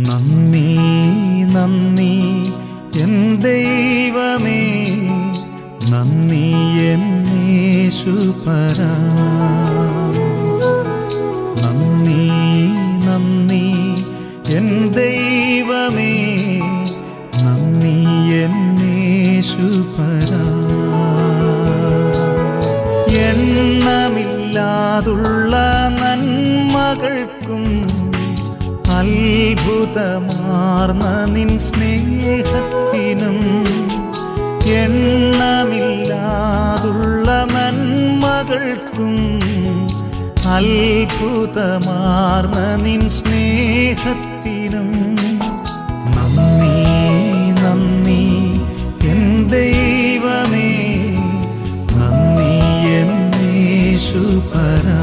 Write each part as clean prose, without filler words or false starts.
നന്ദി നന്ദി എൻ ദൈവമേ, നന്ദി എൻ യേശുപരാ. നന്ദി നന്ദി എൻ ദൈവമേ, നന്ദി എൻ യേശുപരാ. എണ്ണമില്ലാതുള്ള നന്മകൾക്കും അത്ഭുതമാർന്ന നിൻ സ്നേഹത്തിനും, എണ്ണമില്ലാതുള്ള നന്മകൾക്കും അത്ഭുതമാർന്ന നിൻ സ്നേഹത്തിനും നന്ദി നന്ദി എൻ ദൈവമേ, നന്ദി എൻ യേശുപരാ.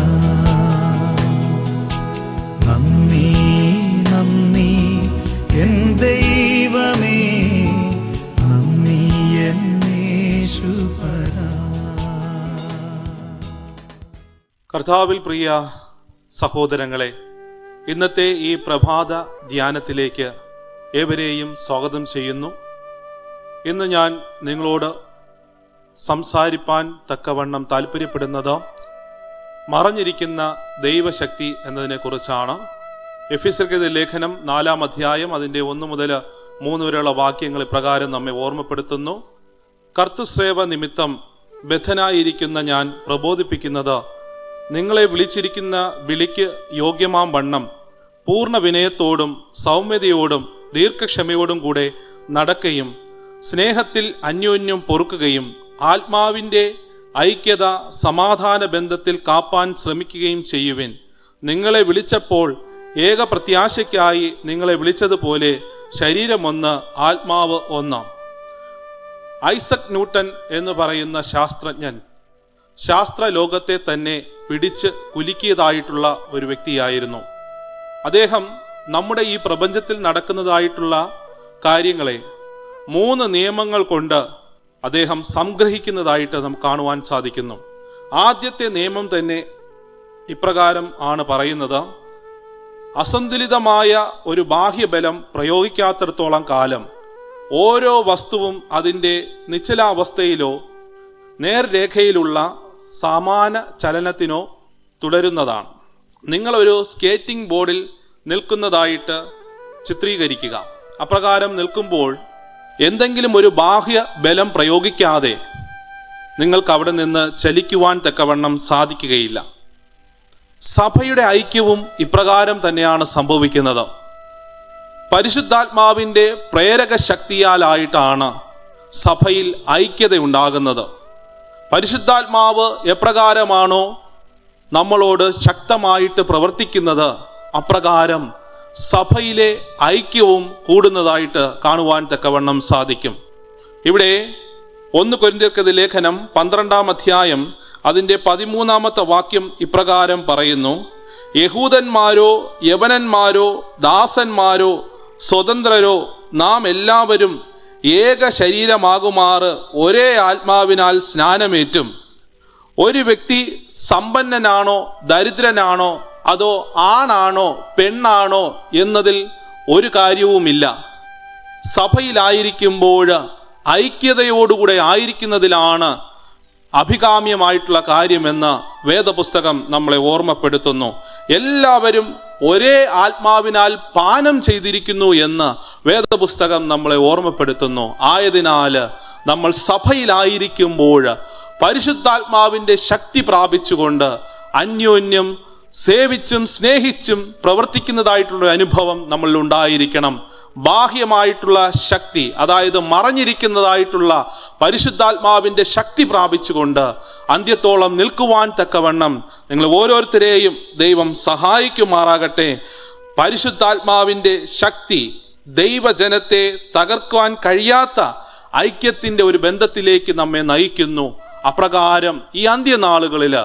നന്ദി നന്ദി എൻ ദൈവമേ, നന്ദി എൻ യേശുപരാ. കർത്താവിൽ പ്രിയ സഹോദരങ്ങളെ, ഇന്നത്തെ ഈ പ്രഭാത ധ്യാനത്തിലേക്ക് ഏവരെയും സ്വാഗതം ചെയ്യുന്നു. ഇന്ന് ഞാൻ നിങ്ങളോട് സംസാരിപ്പാൻ തക്കവണ്ണം താല്പര്യപ്പെടുന്നത് മറഞ്ഞിരിക്കുന്ന ദൈവശക്തി എന്നതിനെക്കുറിച്ചാണ്. എഫെസ്യർക്കെഴുതിയ ലേഖനം 4-ാം അധ്യായം അതിൻ്റെ 1 മുതൽ 3 വരെയുള്ള വാക്യങ്ങൾ ഇപ്രകാരം നമ്മെ ഓർമ്മപ്പെടുത്തുന്നു. കർത്തൃസേവ നിമിത്തം ബദ്ധനായിരിക്കുന്ന ഞാൻ പ്രബോധിപ്പിക്കുന്നത്, നിങ്ങളെ വിളിച്ചിരിക്കുന്ന വിളിക്ക് യോഗ്യമാം വണ്ണം പൂർണ്ണ വിനയത്തോടും സൗമ്യതയോടും ദീർഘക്ഷമയോടും കൂടെ നടക്കുകയും സ്നേഹത്തിൽ അന്യോന്യം പൊറുക്കുകയും ആത്മാവിൻ്റെ ഐക്യത സമാധാന ബന്ധത്തിൽ കാപ്പാൻ ശ്രമിക്കുകയും ചെയ്യുവിൻ. നിങ്ങളെ വിളിച്ചപ്പോൾ ഏക പ്രത്യാശയ്ക്കായി നിങ്ങളെ വിളിച്ചതുപോലെ ശരീരമൊന്ന്, ആത്മാവ് ഒന്ന്. ഐസക് ന്യൂട്ടൻ എന്ന് പറയുന്ന ശാസ്ത്രജ്ഞൻ ശാസ്ത്രലോകത്തെ തന്നെ പിടിച്ച് കുലുക്കിയതായിട്ടുള്ള ഒരു വ്യക്തിയായിരുന്നു. അദ്ദേഹം നമ്മുടെ ഈ പ്രപഞ്ചത്തിൽ നടക്കുന്നതായിട്ടുള്ള കാര്യങ്ങളെ 3 നിയമങ്ങൾ കൊണ്ട് അദ്ദേഹം സംഗ്രഹിക്കുന്നതായിട്ട് നമുക്ക് കാണുവാൻ സാധിക്കുന്നു. ആദ്യത്തെ നിയമം തന്നെ ഇപ്രകാരം ആണ് പറയുന്നത്: അസന്തുലിതമായ ഒരു ബാഹ്യബലം പ്രയോഗിക്കാത്തിടത്തോളം കാലം ഓരോ വസ്തുവും അതിൻ്റെ നിശ്ചലാവസ്ഥയിലോ നേർരേഖയിലുള്ള സമാന ചലനത്തിനോ തുടരുന്നതാണ്. നിങ്ങളൊരു സ്കേറ്റിംഗ് ബോർഡിൽ നിൽക്കുന്നതായിട്ട് ചിത്രീകരിക്കുക. അപ്രകാരം നിൽക്കുമ്പോൾ എന്തെങ്കിലും ഒരു ബാഹ്യ ബലം പ്രയോഗിക്കാതെ നിങ്ങൾക്ക് അവിടെ നിന്ന് ചലിക്കുവാൻ തക്കവണ്ണം സാധിക്കുകയില്ല. സഭയുടെ ഐക്യവും ഇപ്രകാരം തന്നെയാണ് സംഭവിക്കുന്നത്. പരിശുദ്ധാത്മാവിൻ്റെ പ്രേരക ശക്തിയാലായിട്ടാണ് സഭയിൽ ഐക്യത ഉണ്ടാകുന്നത്. പരിശുദ്ധാത്മാവ് എപ്രകാരമാണോ നമ്മളോട് ശക്തമായിട്ട് പ്രവർത്തിക്കുന്നത്, അപ്രകാരം സഭയിലെ ഐക്യവും കൂടുന്നതായിട്ട് കാണുവാൻ തക്കവണ്ണം സാധിക്കും. ഇവിടെ 1 കൊരിന്ത്യർക്കെഴുതിയ ലേഖനം 12-ാം അധ്യായം അതിൻ്റെ 13-ാമത്തെ വാക്യം ഇപ്രകാരം പറയുന്നു: യഹൂദന്മാരോ യവനന്മാരോ ദാസന്മാരോ സ്വതന്ത്രരോ നാം എല്ലാവരും ഏക ശരീരമാകുമാറ് ഒരേ ആത്മാവിനാൽ സ്നാനമേറ്റും. ഒരു വ്യക്തി സമ്പന്നനാണോ ദരിദ്രനാണോ അതോ ആണാണോ പെണ്ണാണോ എന്നതിൽ ഒരു കാര്യവുമില്ല. സഭയിലായിരിക്കുമ്പോൾ ഐക്യതയോടുകൂടെ ആയിരിക്കുന്നതിലാണ് അഭികാമ്യമായിട്ടുള്ള കാര്യമെന്ന് വേദപുസ്തകം നമ്മളെ ഓർമ്മപ്പെടുത്തുന്നു. എല്ലാവരും ഒരേ ആത്മാവിനാൽ പാനം ചെയ്തിരിക്കുന്നു എന്ന് വേദപുസ്തകം നമ്മളെ ഓർമ്മപ്പെടുത്തുന്നു. ആയതിനാൽ നമ്മൾ സഭയിലായിരിക്കുമ്പോൾ പരിശുദ്ധാത്മാവിൻ്റെ ശക്തി പ്രാപിച്ചുകൊണ്ട് അന്യോന്യം സേവിച്ചും സ്നേഹിച്ചും പ്രവർത്തിക്കുന്നതായിട്ടുള്ള അനുഭവം നമ്മളിൽ ഉണ്ടായിരിക്കണം. ബാഹ്യമായിട്ടുള്ള ശക്തി, അതായത് മറഞ്ഞിരിക്കുന്നതായിട്ടുള്ള പരിശുദ്ധാത്മാവിൻ്റെ ശക്തി പ്രാപിച്ചുകൊണ്ട് അന്ത്യത്തോളം നിൽക്കുവാൻ തക്കവണ്ണം നിങ്ങൾ ഓരോരുത്തരെയും ദൈവം സഹായിക്കുമാറാകട്ടെ. പരിശുദ്ധാത്മാവിൻ്റെ ശക്തി ദൈവജനത്തെ തകർക്കുവാൻ കഴിയാത്ത ഐക്യത്തിൻ്റെ ഒരു ബന്ധത്തിലേക്ക് നമ്മെ നയിക്കുന്നു. അപ്രകാരം ഈ അന്ത്യനാളുകളിൽ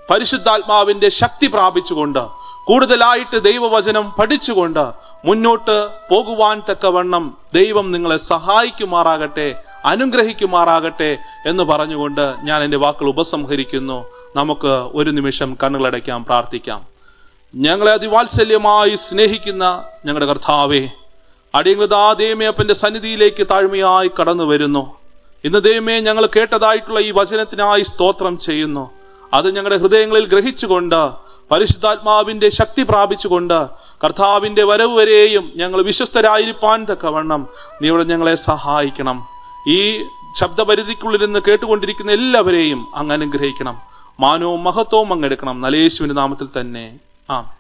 പരിശുദ്ധാത്മാവിൻ്റെ ശക്തി പ്രാപിച്ചുകൊണ്ട് കൂടുതലായിട്ട് ദൈവവചനം പഠിച്ചുകൊണ്ട് മുന്നോട്ട് പോകുവാൻ തക്കവണ്ണം ദൈവം നിങ്ങളെ സഹായിക്കുമാറാകട്ടെ, അനുഗ്രഹിക്കുമാറാകട്ടെ എന്ന് പറഞ്ഞുകൊണ്ട് ഞാൻ എൻ്റെ വാക്കുകൾ ഉപസംഹരിക്കുന്നു. നമുക്ക് ഒരു നിമിഷം കണ്ണുകളടയ്ക്കാം, പ്രാർത്ഥിക്കാം. ഞങ്ങളെ അതിവാത്സല്യമായി സ്നേഹിക്കുന്ന ഞങ്ങളുടെ കർത്താവേ, അടിയങ്ങളതാ ദൈവമേ അപ്പൻ്റെ സന്നിധിയിലേക്ക് താഴ്മയായി കടന്നു വരുന്നു. ഇന്ന് ദൈവമേ ഞങ്ങൾ കേട്ടതായിട്ടുള്ള ഈ വചനത്തിനായി സ്തോത്രം ചെയ്യുന്നു. അത് ഞങ്ങളുടെ ഹൃദയങ്ങളിൽ ഗ്രഹിച്ചുകൊണ്ട് പരിശുദ്ധാത്മാവിൻ്റെ ശക്തി പ്രാപിച്ചുകൊണ്ട് കർത്താവിൻ്റെ വരവ് വരെയും ഞങ്ങൾ വിശ്വസ്തരായിരിക്കാൻ തക്കവണ്ണം നീ ഇവിടെ ഞങ്ങളെ സഹായിക്കണം. ഈ ശബ്ദപരിധിക്കുള്ളിൽ നിന്ന് കേട്ടുകൊണ്ടിരിക്കുന്ന എല്ലാവരെയും അങ്ങ് അനുഗ്രഹിക്കണം. മാനവും മഹത്വവും അങ്ങെടുക്കണം. യേശുവിൻ്റെ നാമത്തിൽ തന്നെ ആമേൻ.